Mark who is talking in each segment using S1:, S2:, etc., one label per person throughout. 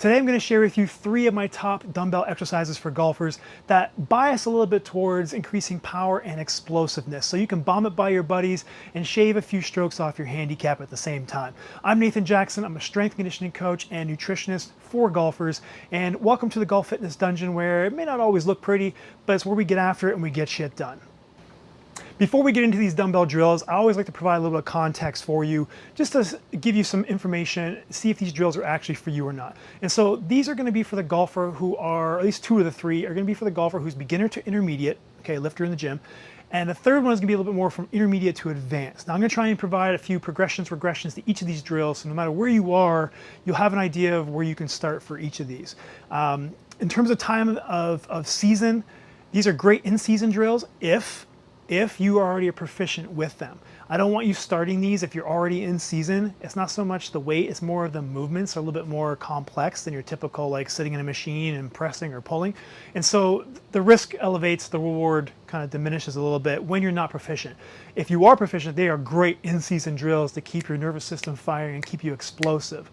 S1: Today I'm going to share with you 3 of my top dumbbell exercises for golfers that bias a little bit towards increasing power and explosiveness, so you can bomb it by your buddies and shave a few strokes off your handicap at the same time. I'm Nathan Jackson. I'm a strength conditioning coach and nutritionist for golfers, and welcome to the Golf Fitness Dungeon, where it may not always look pretty, but it's where we get after it and we get shit done. Before we get into these dumbbell drills, I always like to provide a little bit of context for you, just to give you some information, see if these drills are actually for you or not. And so these are going to be for the golfer who are, at least 2 of the 3 are going to be for the golfer who's beginner to intermediate, okay, lifter in the gym. And the third one is going to be a little bit more from intermediate to advanced. Now I'm going to try and provide a few regressions to each of these drills, so no matter where you are, you'll have an idea of where you can start for each of these. In terms of time of season, these are great in-season drills if you are already a proficient with them. I don't want you starting these if you're already in season. It's not so much the weight, it's more of the movements are a little bit more complex than your typical like sitting in a machine and pressing or pulling. And so the risk elevates, the reward kind of diminishes a little bit when you're not proficient. If you are proficient, they are great in-season drills to keep your nervous system firing and keep you explosive.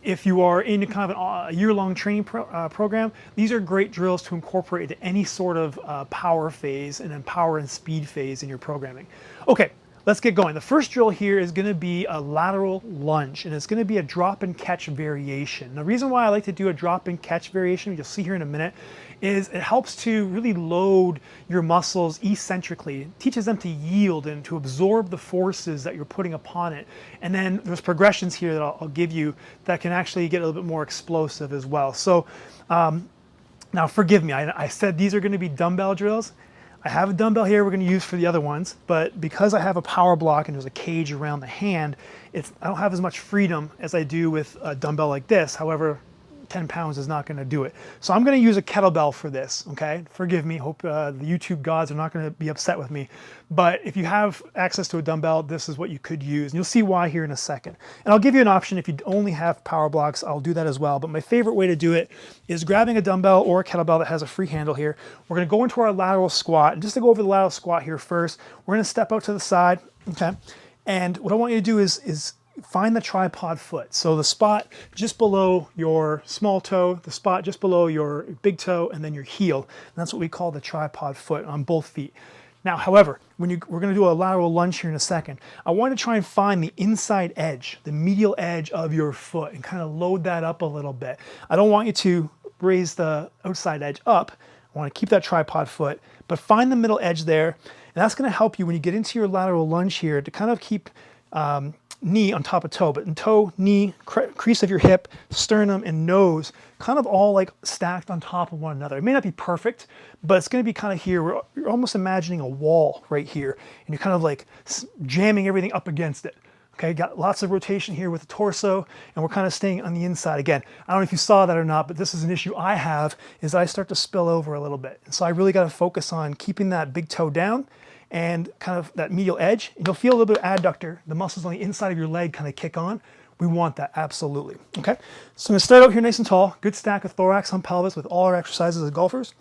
S1: If you are in kind of a year-long training program, these are great drills to incorporate into any sort of power phase and then power and speed phase in your programming. Okay, let's get going. The first drill here is going to be a lateral lunge, and it's going to be a drop and catch variation. The reason why I like to do a drop and catch variation, you'll see here in a minute, is it helps to really load your muscles eccentrically. It teaches them to yield and to absorb the forces that you're putting upon it. And then there's progressions here that I'll give you that can actually get a little bit more explosive as well. So now forgive me, I said these are going to be dumbbell drills. I have a dumbbell here we're going to use for the other ones, but because I have a power block and there's a cage around the hand, I don't have as much freedom as I do with a dumbbell like this. However, 10 pounds is not going to do it. So I'm going to use a kettlebell for this, okay? Forgive me, hope the YouTube gods are not going to be upset with me. But if you have access to a dumbbell, this is what you could use. And you'll see why here in a second. And I'll give you an option if you only have power blocks, I'll do that as well. But my favorite way to do it is grabbing a dumbbell or a kettlebell that has a free handle here. We're going to go into our lateral squat. And just to go over the lateral squat here first, we're going to step out to the side, okay? And what I want you to do is find the tripod foot. So the spot just below your small toe, the spot just below your big toe, and then your heel. And that's what we call the tripod foot on both feet. Now, however, we're going to do a lateral lunge here in a second. I want to try and find the inside edge, the medial edge of your foot, and kind of load that up a little bit. I don't want you to raise the outside edge up. I want to keep that tripod foot, but find the middle edge there. And that's going to help you when you get into your lateral lunge here to kind of keep knee on top of toe, but in toe, knee, crease of your hip, sternum, and nose, kind of all like stacked on top of one another. It may not be perfect, but it's going to be kind of here where you're almost imagining a wall right here, and you're kind of like jamming everything up against it. Okay, got lots of rotation here with the torso, and we're kind of staying on the inside. Again, I don't know if you saw that or not, but this is an issue I have, is I start to spill over a little bit. And so I really got to focus on keeping that big toe down and kind of that medial edge. And you'll feel a little bit of adductor, the muscles on the inside of your leg kind of kick on. We want that, absolutely. Okay, so I'm going to start out here nice and tall, good stack of thorax on pelvis with all our exercises as golfers.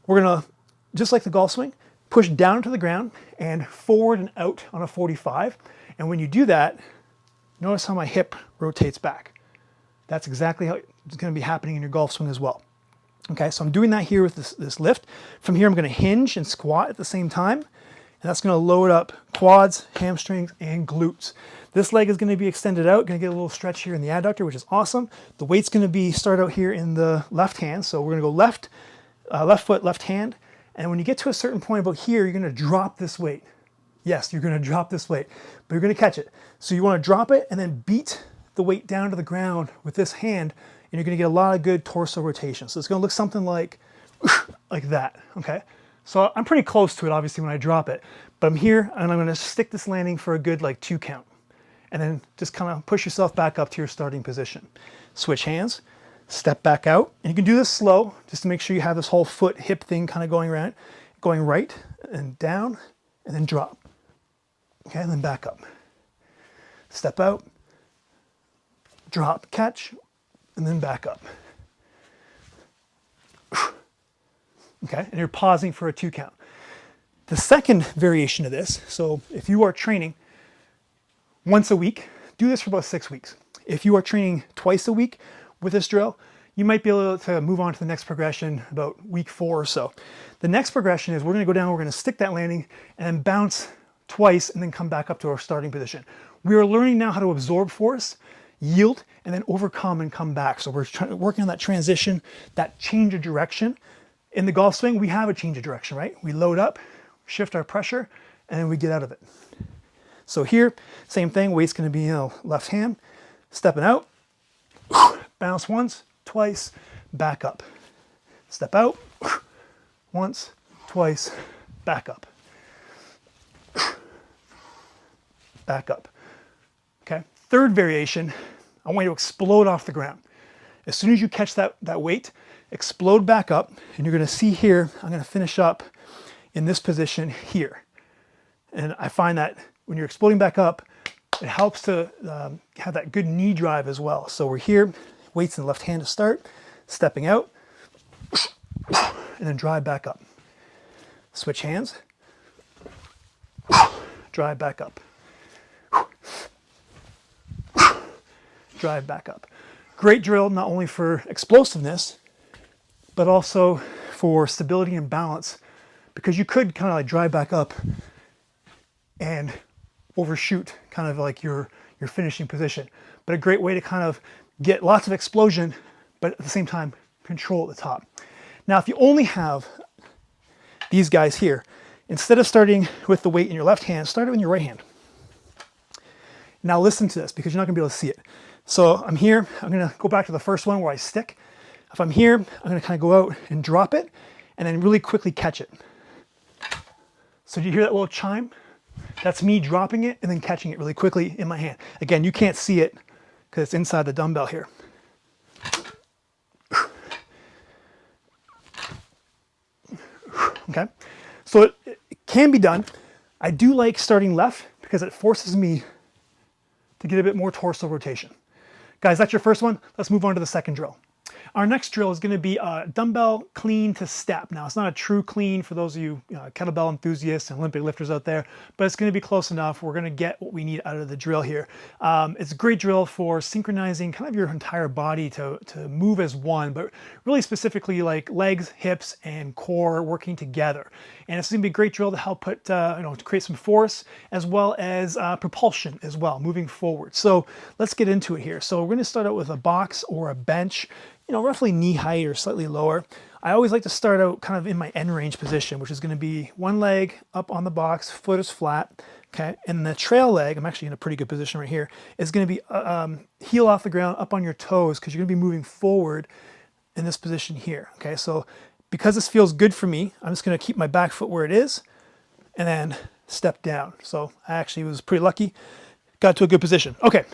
S1: We're going to, just like the golf swing, push down to the ground and forward and out on a 45. And when you do that, notice how my hip rotates back. That's exactly how it's going to be happening in your golf swing as well. Okay, so I'm doing that here with this lift. From here, I'm going to hinge and squat at the same time. And that's going to load up quads, hamstrings, and glutes. This leg is going to be extended out, going to get a little stretch here in the adductor, which is awesome. The weight's going to be start out here in the left hand. So we're going to go left foot, left hand. And when you get to a certain point about here, you're going to drop this weight. Yes, you're going to drop this weight, but you're going to catch it. So you want to drop it and then beat the weight down to the ground with this hand, and you're going to get a lot of good torso rotation. So it's going to look something like that, okay? So I'm pretty close to it, obviously, when I drop it, but I'm here, and I'm going to stick this landing for a good like 2 count, and then just kind of push yourself back up to your starting position. Switch hands, step back out, and you can do this slow, just to make sure you have this whole foot hip thing kind of going around, going right and down, and then drop. Okay, and then back up. Step out, drop, catch, and then back up. Okay, and you're pausing for a 2 count. The second variation of this, so if you are training once a week, do this for about 6 weeks. If you are training twice a week, with this drill, you might be able to move on to the next progression about week 4 or so. The next progression is we're going to go down, we're going to stick that landing and then bounce twice and then come back up to our starting position. We are learning now how to absorb force, yield, and then overcome and come back. So we're working on that transition, that change of direction. In the golf swing, we have a change of direction, right? We load up, shift our pressure, and then we get out of it. So here, same thing, weight's going to be left hand, stepping out, bounce once, twice, back up. Step out, once, twice, back up. Back up. Okay, third variation, I want you to explode off the ground. As soon as you catch that weight, explode back up, and you're going to see here, I'm going to finish up in this position here. And I find that when you're exploding back up, it helps to have that good knee drive as well. So we're here, weights in the left hand to start, stepping out, and then drive back up. Switch hands, drive back up. Drive back up. Great drill, not only for explosiveness, but also for stability and balance, because you could kind of like drive back up and overshoot kind of like your finishing position. But a great way to kind of get lots of explosion, but at the same time, control at the top. Now, if you only have these guys here, instead of starting with the weight in your left hand, start it in your right hand. Now listen to this, because you're not gonna be able to see it. So I'm here, I'm gonna go back to the first one where I stick. If I'm here, I'm gonna kind of go out and drop it, and then really quickly catch it. So do you hear that little chime? That's me dropping it and then catching it really quickly in my hand. Again, you can't see it because it's inside the dumbbell here. Okay, so it can be done. I do like starting left because it forces me to get a bit more torso rotation. Guys, that's your first one. Let's move on to the second drill. Our next drill is going to be a dumbbell clean to step. Now, it's not a true clean for those of you, kettlebell enthusiasts and Olympic lifters out there, but it's going to be close enough. We're going to get what we need out of the drill here. It's a great drill for synchronizing kind of your entire body to move as one, but really specifically like legs, hips, and core working together. And it's going to be a great drill to help put, to create some force as well as propulsion as well, moving forward. So let's get into it here. So we're going to start out with a box or a bench, roughly knee height or slightly lower. I always like to start out kind of in my end range position, which is going to be one leg up on the box, foot is flat, okay? And the trail leg, I'm actually in a pretty good position right here, is going to be heel off the ground, up on your toes, because you're going to be moving forward in this position here, okay? So because this feels good for me, I'm just going to keep my back foot where it is and then step down. So I actually was pretty lucky, got to a good position. Okay,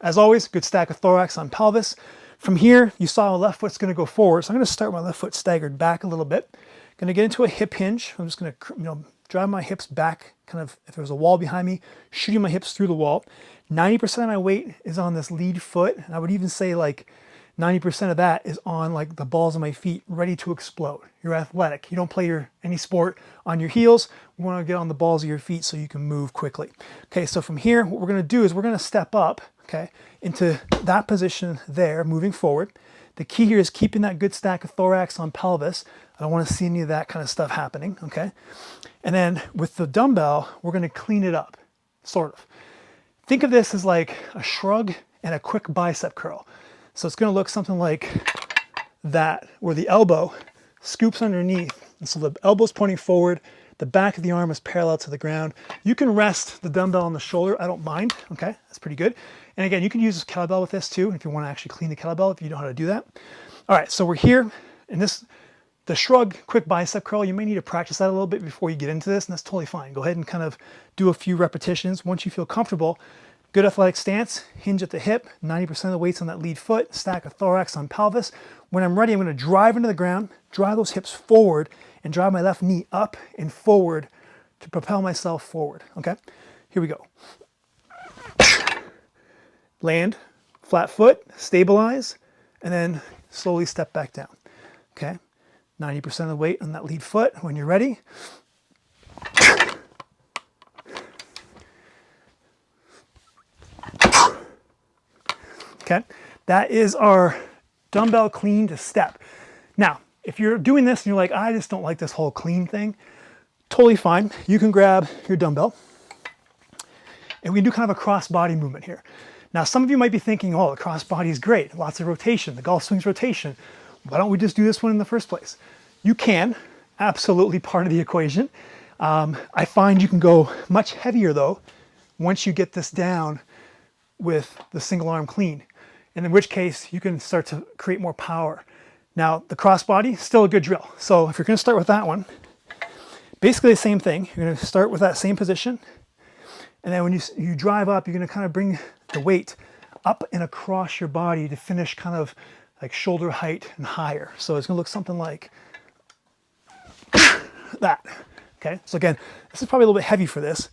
S1: as always, good stack of thorax on pelvis. From here, you saw my left foot's going to go forward, so I'm going to start my left foot staggered back a little bit. Going to get into a hip hinge. I'm just going to drive my hips back, kind of if there's a wall behind me, shooting my hips through the wall. 90% of my weight is on this lead foot, and I would even say like 90% of that is on like the balls of my feet, ready to explode. You're athletic. You don't play any sport on your heels. We want to get on the balls of your feet so you can move quickly. Okay, so from here, what we're going to do is we're going to step up, okay, into that position there, moving forward. The key here is keeping that good stack of thorax on pelvis. I don't want to see any of that kind of stuff happening, okay? And then with the dumbbell, we're going to clean it up, sort of. Think of this as like a shrug and a quick bicep curl. So it's going to look something like that, where the elbow scoops underneath. And so the elbow's pointing forward, the back of the arm is parallel to the ground. You can rest the dumbbell on the shoulder. I don't mind, okay? That's pretty good. And again, you can use this kettlebell with this too, if you want to actually clean the kettlebell, if you know how to do that. All right, so we're here, and the shrug, quick bicep curl, you may need to practice that a little bit before you get into this, and that's totally fine. Go ahead and kind of do a few repetitions. Once you feel comfortable, good athletic stance, hinge at the hip, 90% of the weight's on that lead foot, stack of thorax on pelvis. When I'm ready, I'm going to drive into the ground, drive those hips forward, and drive my left knee up and forward to propel myself forward, okay? Here we go. Land, flat foot, stabilize, and then slowly step back down, okay? 90% of the weight on that lead foot. When you're ready, okay? That is our dumbbell clean to step. Now, if you're doing this and you're like, I just don't like this whole clean thing, totally fine. You can grab your dumbbell and we can do kind of a cross body movement here. Now, some of you might be thinking, oh, the cross body is great. Lots of rotation, the golf swing's rotation. Why don't we just do this one in the first place? You can, absolutely part of the equation. I find you can go much heavier though, once you get this down with the single arm clean, and in which case you can start to create more power. Now, the crossbody, still a good drill. So if you're gonna start with that one, basically the same thing. You're gonna start with that same position, and then when you drive up, you're gonna kind of bring the weight up and across your body to finish kind of like shoulder height and higher. So it's gonna look something like that. Okay, so again, this is probably a little bit heavy for this.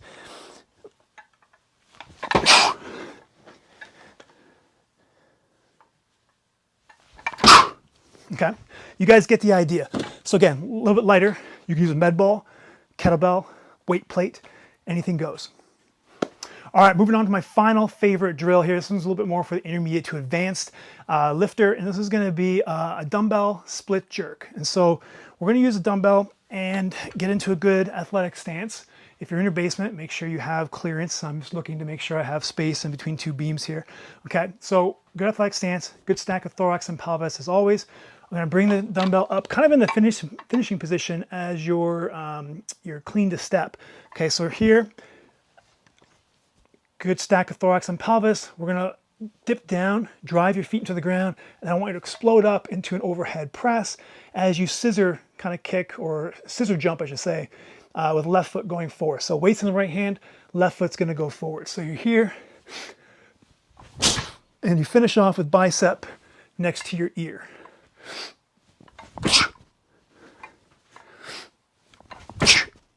S1: Okay, you guys get the idea. So again, a little bit lighter. You can use a med ball, kettlebell, weight plate, anything goes. All right, moving on to my final favorite drill here. This one's a little bit more for the intermediate to advanced lifter, and this is gonna be a dumbbell split jerk. And so we're gonna use a dumbbell and get into a good athletic stance. If you're in your basement, make sure you have clearance. I'm just looking to make sure I have space in between two beams here. Okay, so good athletic stance, good stack of thorax and pelvis as always. I'm gonna bring the dumbbell up kind of in the finishing position as your clean to step. Okay, so here, good stack of thorax and pelvis. We're gonna dip down, drive your feet into the ground, and I want you to explode up into an overhead press as you scissor kind of kick, or scissor jump, I should say, with left foot going forward. So weights in the right hand, left foot's gonna go forward. So you're here, and you finish off with bicep next to your ear.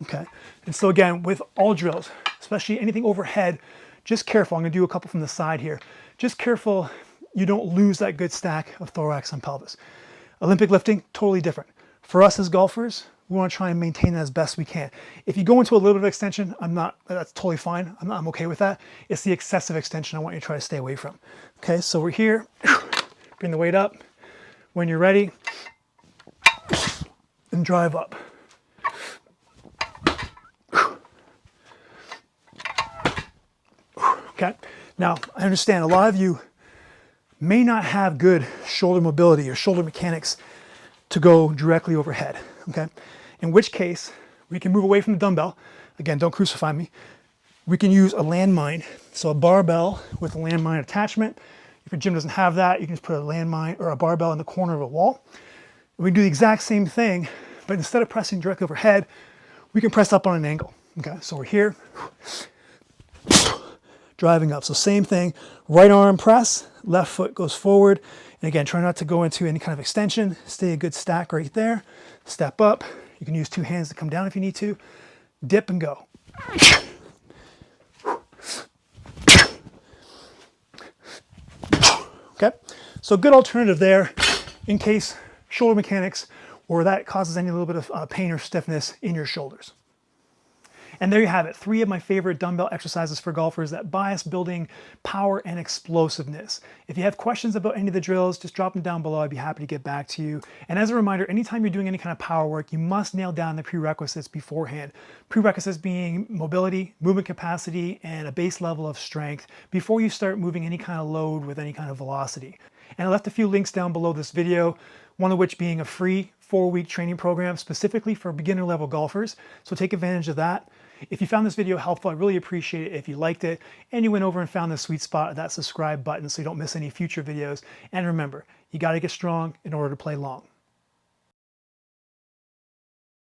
S1: Okay, and so again, with all drills, especially anything overhead, just careful. I'm gonna do a couple from the side here. Just careful you don't lose that good stack of thorax and pelvis. Olympic lifting, totally different. For us as golfers, we wanna try and maintain that as best we can. If you go into a little bit of extension, that's totally fine. I'm okay with that. It's the excessive extension I want you to try to stay away from. Okay, so we're here, bring the weight up. When you're ready, and drive up. Okay, now I understand a lot of you may not have good shoulder mobility or shoulder mechanics to go directly overhead, okay? In which case, we can move away from the dumbbell. Again, don't crucify me. We can use a landmine, so a barbell with a landmine attachment. If your gym doesn't have that, you can just put a landmine or a barbell in the corner of a wall. And we can do the exact same thing, but instead of pressing directly overhead, we can press up on an angle. Okay, so we're here, driving up. So same thing, right arm press, left foot goes forward. And again, try not to go into any kind of extension. Stay a good stack right there. Step up. You can use two hands to come down if you need to. Dip and go. Okay, so good alternative there in case shoulder mechanics or that causes any little bit of pain or stiffness in your shoulders. And there you have it, 3 of my favorite dumbbell exercises for golfers that bias building power and explosiveness. If you have questions about any of the drills, just drop them down below. I'd be happy to get back to you. And as a reminder, anytime you're doing any kind of power work, you must nail down the prerequisites beforehand. Prerequisites being mobility, movement capacity, and a base level of strength before you start moving any kind of load with any kind of velocity. And I left a few links down below this video, one of which being a free 4-week training program specifically for beginner level golfers. So take advantage of that. If you found this video helpful, I really appreciate it if you liked it and you went over and found the sweet spot of that subscribe button so you don't miss any future videos. And remember, you got to get strong in order to play long.